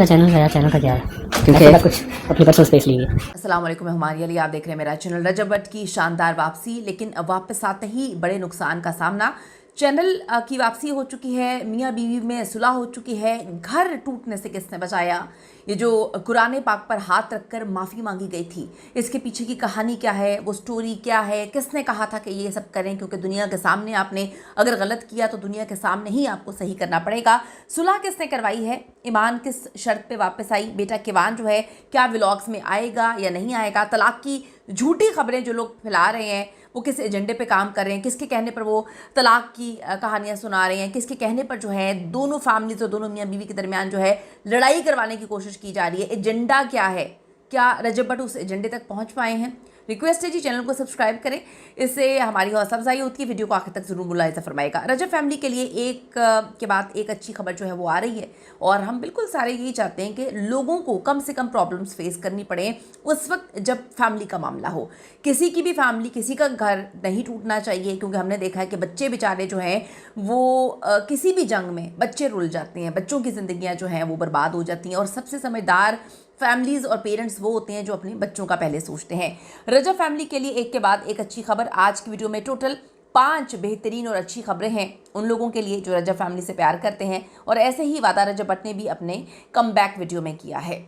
मेरा चैनल का क्या है, क्योंकि कुछ अपनी पर्सनल स्पेस ली है। अस्सलाम वालेकुम, मैं हुमारी अली, आप देख रहे हैं मेरा चैनल। रजब भट्ट की शानदार वापसी, लेकिन वापस आते ही बड़े नुकसान का सामना। चैनल की वापसी हो चुकी है, मियाँ बीवी में सुलह हो चुकी है, घर टूटने से किसने बचाया, ये जो कुरान पाक पर हाथ रखकर माफ़ी मांगी गई थी, इसके पीछे की कहानी क्या है, वो स्टोरी क्या है, किसने कहा था कि ये सब करें, क्योंकि दुनिया के सामने आपने अगर गलत किया तो दुनिया के सामने ही आपको सही करना पड़ेगा। सुलह किसने करवाई है, ईमान किस शर्त पे वापस आई, बेटा किवान जो है क्या व्लॉग्स में आएगा या नहीं आएगा, तलाक की झूठी खबरें जो लोग फैला रहे हैं वो किस एजेंडे पे काम कर रहे हैं, किसके कहने पर वो तलाक की कहानियां सुना रहे हैं, किसके कहने पर जो है दोनों फैमिलीज और दोनों मियाँ बीवी के दरमियान जो है लड़ाई करवाने की कोशिश की जा रही है। एजेंडा क्या है, क्या रजब भट्ट उस एजेंडे तक पहुंच पाए हैं? रिक्वेस्ट है जी, चैनल को सब्सक्राइब करें, इससे हमारी हौसला अफजाई होती है। वीडियो को आखिर तक ज़रूर मुलाहिजा फरमाएगा। रजब फैमिली के लिए एक के बाद एक अच्छी खबर जो है वो आ रही है, और हम बिल्कुल सारे यही चाहते हैं कि लोगों को कम से कम प्रॉब्लम्स फेस करनी पड़े उस वक्त जब फैमिली का मामला हो। किसी की भी फैमिली, किसी का घर नहीं टूटना चाहिए, क्योंकि हमने देखा है कि बच्चे बेचारे जो हैं वो किसी भी जंग में बच्चे रुल जाते हैं, बच्चों की ज़िंदगियाँ जो हैं वो बर्बाद हो जाती हैं। और सबसे समझदार फैमिलीज़ और पेरेंट्स वो होते हैं जो अपने बच्चों का पहले सोचते हैं। रजब फैमिली के लिए एक के बाद एक अच्छी खबर। आज की वीडियो में टोटल 5 बेहतरीन और अच्छी खबरें हैं उन लोगों के लिए जो रजब फैमिली से प्यार करते हैं, और ऐसे ही वादा रजब भट्ट ने भी अपने कमबैक वीडियो में किया है।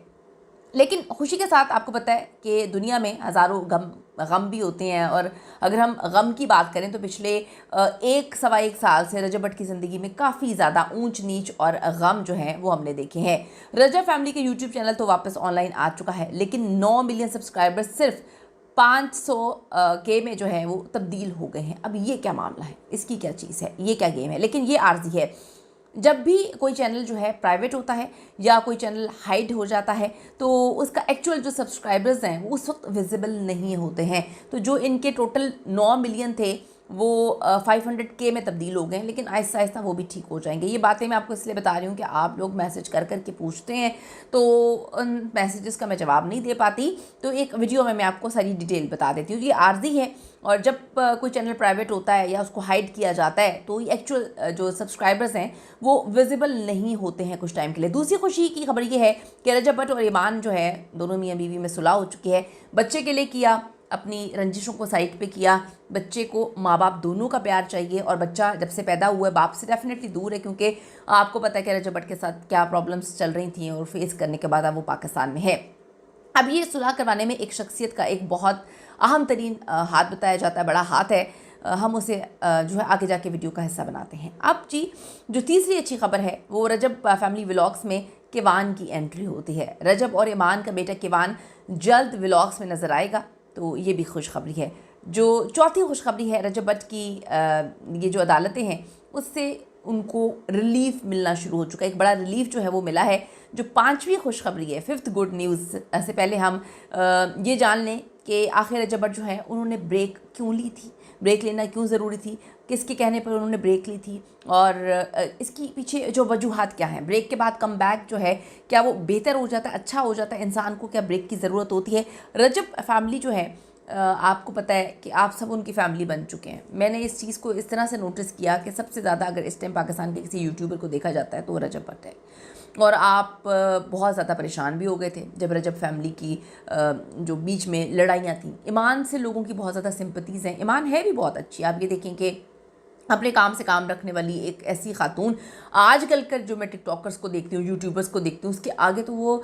लेकिन खुशी के साथ आपको पता है कि दुनिया में हज़ारों गम भी होते हैं, और अगर हम गम की बात करें तो पिछले एक सवा एक साल से रजब भट्ट की ज़िंदगी में काफ़ी ज़्यादा ऊंच नीच और गम जो हैं वो हमने देखे हैं। रजब फैमिली के यूट्यूब चैनल तो वापस ऑनलाइन आ चुका है, लेकिन 9 मिलियन सब्सक्राइबर्स सिर्फ 500 के में जो है वो तब्दील हो गए हैं। अब ये क्या मामला है, इसकी क्या चीज़ है, ये क्या गेम है? लेकिन ये आर्जी है, जब भी कोई चैनल जो है प्राइवेट होता है या कोई चैनल हाइड हो जाता है तो उसका एक्चुअल जो सब्सक्राइबर्स हैं वो उस वक्त विजिबल नहीं होते हैं। तो जो इनके टोटल 9 मिलियन थे वो 500K में तब्दील हो गए हैं, लेकिन आहिस्ता आहिस्ता वो भी ठीक हो जाएंगे। ये बातें मैं आपको इसलिए बता रही हूँ कि आप लोग मैसेज कर कर के पूछते हैं, तो उन मैसेजेस का मैं जवाब नहीं दे पाती, तो एक वीडियो में मैं आपको सारी डिटेल बता देती हूँ। ये आर्जी है, और जब कोई चैनल प्राइवेट होता है या उसको हाइड किया जाता है तो एक्चुअल जो सब्सक्राइबर्स हैं वो विजिबल नहीं होते हैं कुछ टाइम के लिए। दूसरी खुशी की खबर ये है कि रजब भट्ट और ईमान जो है दोनों मियाँ बीवी में सुलह हो चुकी है। बच्चे के लिए किया, अपनी रंजिशों को साइड पे किया। बच्चे को माँ बाप दोनों का प्यार चाहिए, और बच्चा जब से पैदा हुआ है बाप से डेफिनेटली दूर है, क्योंकि आपको पता है कि रजब भट्ट के साथ क्या प्रॉब्लम्स चल रही थी, और फेस करने के बाद अब वो पाकिस्तान में है। अब ये सुलह करवाने में एक शख्सियत का एक बहुत अहम तरीन हाथ बताया जाता है, बड़ा हाथ है। हम उसे जो है आगे जाके वीडियो का हिस्सा बनाते हैं। अब जी जो तीसरी अच्छी खबर है वो रजब फैमिली व्लॉग्स में किवान की एंट्री होती है। रजब और ईमान का बेटा किवान जल्द व्लॉग्स में नज़र आएगा, तो ये भी खुशखबरी है। जो चौथी खुशखबरी है, रजब भट्ट की ये जो अदालतें हैं उससे उनको रिलीफ मिलना शुरू हो चुका है। एक बड़ा रिलीफ जो है वो मिला है। जो पांचवी खुशखबरी है, फिफ्थ गुड न्यूज़ से पहले हम ये जान लें कि आखिर रजब भट्ट जो है उन्होंने ब्रेक क्यों ली थी, ब्रेक लेना क्यों ज़रूरी थी, किसके कहने पर उन्होंने ब्रेक ली थी, और इसकी पीछे जो वजूहात क्या हैं। ब्रेक के बाद कम बैक जो है क्या वो बेहतर हो जाता है, अच्छा हो जाता है, इंसान को क्या ब्रेक की ज़रूरत होती है? रजब फैमिली जो है आपको पता है कि आप सब उनकी फैमिली बन चुके हैं। मैंने इस चीज़ को इस तरह से नोटिस किया कि सबसे ज़्यादा अगर इस टाइम पाकिस्तान के किसी यूट्यूबर को देखा जाता है तो वो रजब भट्ट है। और आप बहुत ज़्यादा परेशान भी हो गए थे जब रजब फैमिली की जो बीच में लड़ाइयाँ थीं। ईमान से लोगों की बहुत ज़्यादा सिंपतीज़ हैं। ईमान है भी बहुत अच्छी, आप ये देखें कि अपने काम से काम रखने वाली एक ऐसी खातून। आजकल कर जो मैं टिकटॉकर्स को देखती हूँ, यूट्यूबर्स को देखती हूँ, उसके आगे तो वो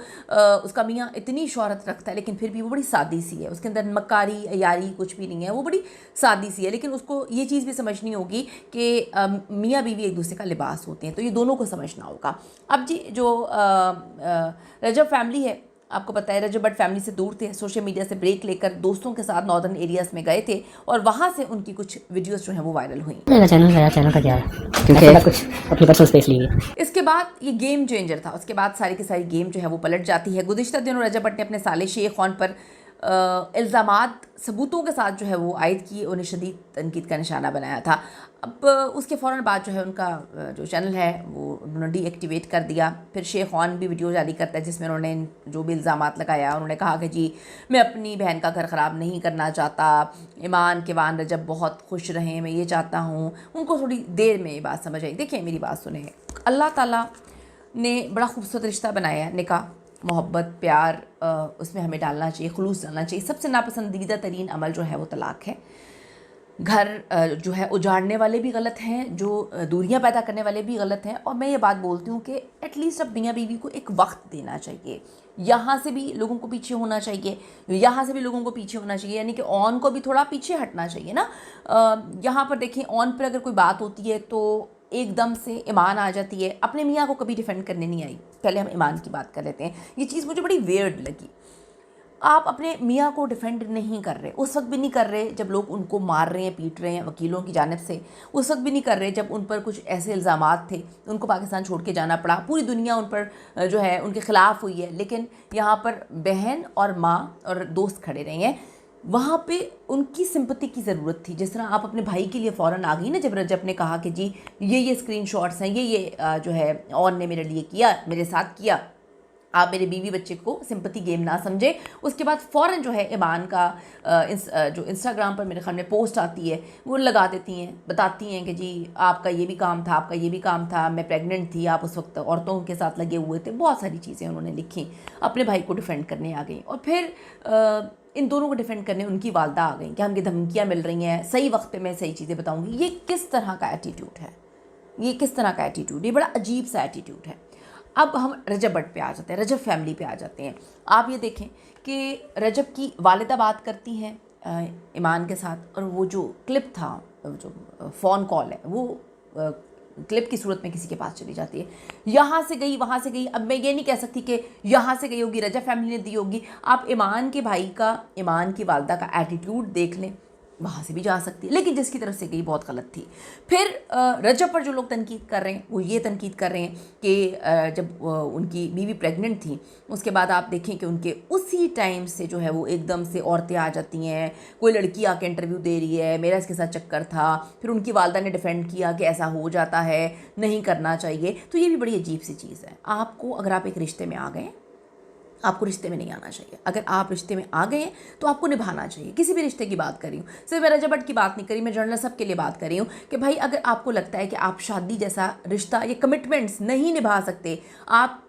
उसका मियाँ इतनी शोहरत रखता है, लेकिन फिर भी वो बड़ी सादी सी है। उसके अंदर मक्कारी यारी कुछ भी नहीं है, वो बड़ी सादी सी है। लेकिन उसको ये चीज़ भी समझनी होगी कि मियाँ बीवी एक दूसरे का लिबास होते हैं, तो ये दोनों को समझना होगा। अब जी जो रजब फैमिली है, आपको पता है रजब भट्ट फैमिली से दूर थे, सोशल मीडिया से ब्रेक लेकर दोस्तों के साथ नॉर्दर्न एरियाज़ में गए थे, और वहाँ से उनकी कुछ वीडियोस जो हैं वो वायरल हुई। मेरा चैनल का क्या है, क्योंकि कुछ अपनी पर्सनल स्पेस ली है। इसके बाद ये गेम चेंजर था, उसके बाद सारी की सारी गेम जो है वो पलट जाती है। गुज़िश्ता दिनों रजब भट्ट ने अपने साले शेख खान पर इल्ज़ामात सबूतों के साथ जो है वो आयद किए, उन्हें शदीद तनकीद का निशाना बनाया था। अब उसके फ़ौरन बाद जो है उनका जो चैनल है वो उन्होंने डीएक्टिवेट कर दिया। फिर शेख खान भी वीडियो जारी करता है जिसमें उन्होंने जो भी इल्ज़ामात लगाया, उन्होंने कहा कि जी मैं अपनी बहन का घर ख़राब नहीं करना चाहता, ईमान किवान रजब बहुत खुश रहें, मैं ये चाहता हूँ। उनको थोड़ी देर में ये बात समझ आई। देखिए मेरी बात सुने, अल्लाह ताला ने बड़ा खूबसूरत रिश्ता बनाया है, निकाह, मोहब्बत, प्यार उसमें हमें डालना चाहिए, खुलूस डालना चाहिए। सबसे नापसंदीदा तरीन अमल जो है वो तलाक़ है। घर जो है उजाड़ने वाले भी गलत हैं, जो दूरियां पैदा करने वाले भी गलत हैं। और मैं ये बात बोलती हूँ कि एटलीस्ट अब मियाँ बीवी को एक वक्त देना चाहिए। यहाँ से भी लोगों को पीछे होना चाहिए, यहाँ से भी लोगों को पीछे होना चाहिए, यानी कि ऑन को भी थोड़ा पीछे हटना चाहिए ना। यहाँ पर देखें, ऑन पर अगर कोई बात होती है तो एकदम से ईमान आ जाती है। अपने मियाँ को कभी डिफेंड करने नहीं आई, पहले हम ईमान की बात कर लेते हैं। ये चीज़ मुझे बड़ी वियर्ड लगी। आप अपने मियाँ को डिफेंड नहीं कर रहे, उस वक्त भी नहीं कर रहे जब लोग उनको मार रहे हैं, पीट रहे हैं वकीलों की जानिब से। उस वक्त भी नहीं कर रहे जब उन पर कुछ ऐसे इल्ज़ामात थे, उनको पाकिस्तान छोड़ के जाना पड़ा। पूरी दुनिया उन पर जो है उनके ख़िलाफ़ हुई है, लेकिन यहाँ पर बहन और माँ और दोस्त खड़े रहे हैं। वहाँ पे उनकी सिंपति की ज़रूरत थी। जिस तरह आप अपने भाई के लिए फ़ौरन आ गई ना, जब रजब ने कहा कि जी ये स्क्रीनशॉट्स हैं, ये जो है ऑन ने मेरे लिए किया, मेरे साथ किया, आप मेरे बीवी बच्चे को सिंपति गेम ना समझे। उसके बाद फ़ौरन जो है ईमान का जो इंस्टाग्राम पर मेरे ख्याल में पोस्ट आती है वो लगा देती हैं, बताती हैं कि जी आपका ये भी काम था, आपका ये भी काम था, मैं प्रेग्नेंट थी, आप उस वक्त औरतों के साथ लगे हुए थे। बहुत सारी चीज़ें उन्होंने लिखी, अपने भाई को डिफेंड करने आ गई। और फिर इन दोनों को डिफेंड करने उनकी वालदा आ गई कि हमको धमकियाँ मिल रही हैं, सही वक्त पे मैं सही चीज़ें बताऊँगी। ये किस तरह का एटीट्यूड है? ये किस तरह का एटीट्यूड? ये बड़ा अजीब सा एटीट्यूड है। अब हम रजब बट पे आ जाते हैं, रजब फैमिली पे आ जाते हैं। आप ये देखें कि रजब की वालिदा बात करती हैं ईमान के साथ, और वो जो क्लिप था, जो फ़ोन कॉल है, वो क्लिप की सूरत में किसी के पास चली जाती है। यहाँ से गई, वहाँ से गई। अब मैं ये नहीं कह सकती कि यहाँ से गई होगी, रजब फैमिली ने दी होगी। आप ईमान के भाई का, ईमान की वालिदा का एटीट्यूड देख लें, वहाँ से भी जा सकती है, लेकिन जिसकी तरफ से गई बहुत गलत थी। फिर रजब पर जो लोग तनकीद कर रहे हैं वो ये तनकीद कर रहे हैं कि जब उनकी बीवी प्रेग्नेंट थी, उसके बाद आप देखें कि उनके उसी टाइम से जो है वो एकदम से औरतें आ जाती हैं, कोई लड़की आके इंटरव्यू दे रही है, मेरा इसके साथ चक्कर था। फिर उनकी वालदा ने डिफेंड किया कि ऐसा हो जाता है, नहीं करना चाहिए। तो ये भी बड़ी अजीब सी चीज़ है। आपको, अगर आप एक रिश्ते में आ गए, आपको रिश्ते में नहीं आना चाहिए। अगर आप रिश्ते में आ गए हैं तो आपको निभाना चाहिए। किसी भी रिश्ते की बात कर रही हूँ, सिर्फ मैं रजब बट की बात नहीं करी, मैं जनरल सब के लिए बात कर रही हूँ कि भाई अगर आपको लगता है कि आप शादी जैसा रिश्ता, ये कमिटमेंट्स नहीं निभा सकते, आप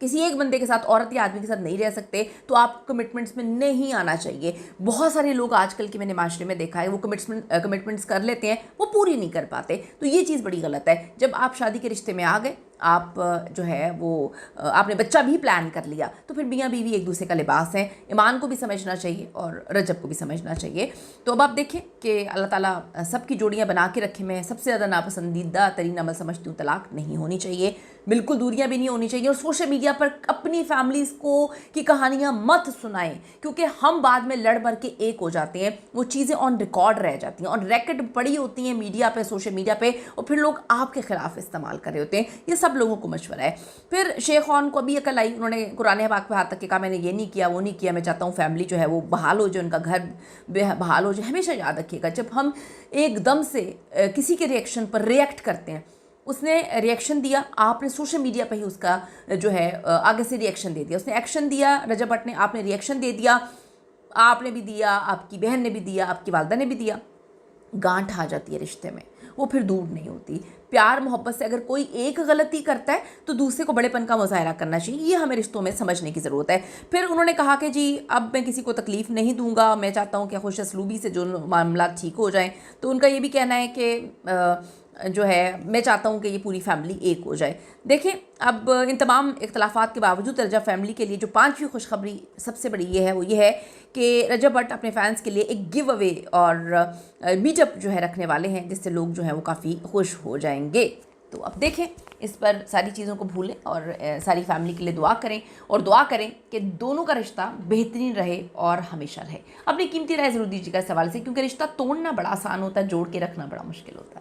किसी एक बंदे के साथ, औरत या आदमी के साथ नहीं रह सकते, तो आप कमिटमेंट्स में नहीं आना चाहिए। बहुत सारे लोग आजकल के मैंने माशरे में देखा है, वो कमिटमेंट्स कर लेते हैं, वो पूरी नहीं कर पाते। तो ये चीज़ बड़ी गलत है। जब आप शादी के रिश्ते में आ गए, आप जो है वो आपने बच्चा भी प्लान कर लिया, तो फिर मियाँ बीवी एक दूसरे का लिबास है। ईमान को भी समझना चाहिए और रजब को भी समझना चाहिए। तो अब आप देखें कि अल्लाह ताला सबकी जोड़ियाँ बना के रखे। मैं सबसे ज़्यादा नापसंदीदा तरीन अमल समझती हूँ तलाक नहीं होनी चाहिए, बिल्कुल दूरियां भी नहीं होनी चाहिए। और सोशल मीडिया पर अपनी फैमिलीज़ को की कहानियाँ मत सुनाएं, क्योंकि हम बाद में लड़ मर के एक हो जाते हैं। वो चीज़ें ऑन रिकॉर्ड रह जाती हैं, ऑन रिकॉर्ड पड़ी होती हैं मीडिया पे, सोशल मीडिया पे, और फिर लोग आपके ख़िलाफ़ इस्तेमाल कर रहे होते हैं। ये सब लोगों को मशवरा है। फिर शेख खान को अभी अकल आई, उन्होंने कुरान पाक पे हाथ तक के कहा मैंने ये नहीं किया, वो नहीं किया। मैं चाहता हूँ फैमिली जो है वो बहाल हो जाए, उनका घर बहाल हो जाए। हमेशा याद रखिएगा, जब हम एकदम से किसी के रिएक्शन पर रिएक्ट करते हैं, उसने रिएक्शन दिया, आपने सोशल मीडिया पे ही उसका जो है आगे से रिएक्शन दे दिया। उसने एक्शन दिया, रजब भट्ट ने, आपने रिएक्शन दे दिया, आपने भी दिया, आपकी बहन ने भी दिया, आपकी वालदा ने भी दिया। गांठ आ जाती है रिश्ते में, वो फिर दूर नहीं होती। प्यार मोहब्बत से अगर कोई एक गलती करता है तो दूसरे को बड़ेपन का मुजाहरा करना चाहिए। ये हमें रिश्तों में समझने की ज़रूरत है। फिर उन्होंने कहा कि जी अब मैं किसी को तकलीफ़ नहीं दूंगा, मैं चाहता हूँ कि खुश असलूबी से जो मामला ठीक हो जाएं। तो उनका ये भी कहना है कि जो है मैं चाहता हूँ कि ये पूरी फैमिली एक हो जाए। देखें, अब इन तमाम इख्तलाफात के बावजूद रजब फैमिली के लिए जो 5वीं खुशखबरी सबसे बड़ी ये है, वो ये है कि रजब भट्ट अपने फैंस के लिए एक गिव अवे और मीटअप जो है रखने वाले हैं, जिससे लोग जो हैं वो काफ़ी खुश हो जाएंगे। तो अब देखें, इस पर सारी चीज़ों को भूलें और सारी फैमिली के लिए दुआ करें, और दुआ करें कि दोनों का रिश्ता बेहतरीन रहे और हमेशा रहे। अपनी कीमती राय ज़रूर दीजिएगा इस सवाल से, क्योंकि रिश्ता तोड़ना बड़ा आसान होता है, जोड़ के रखना बड़ा मुश्किल होता है।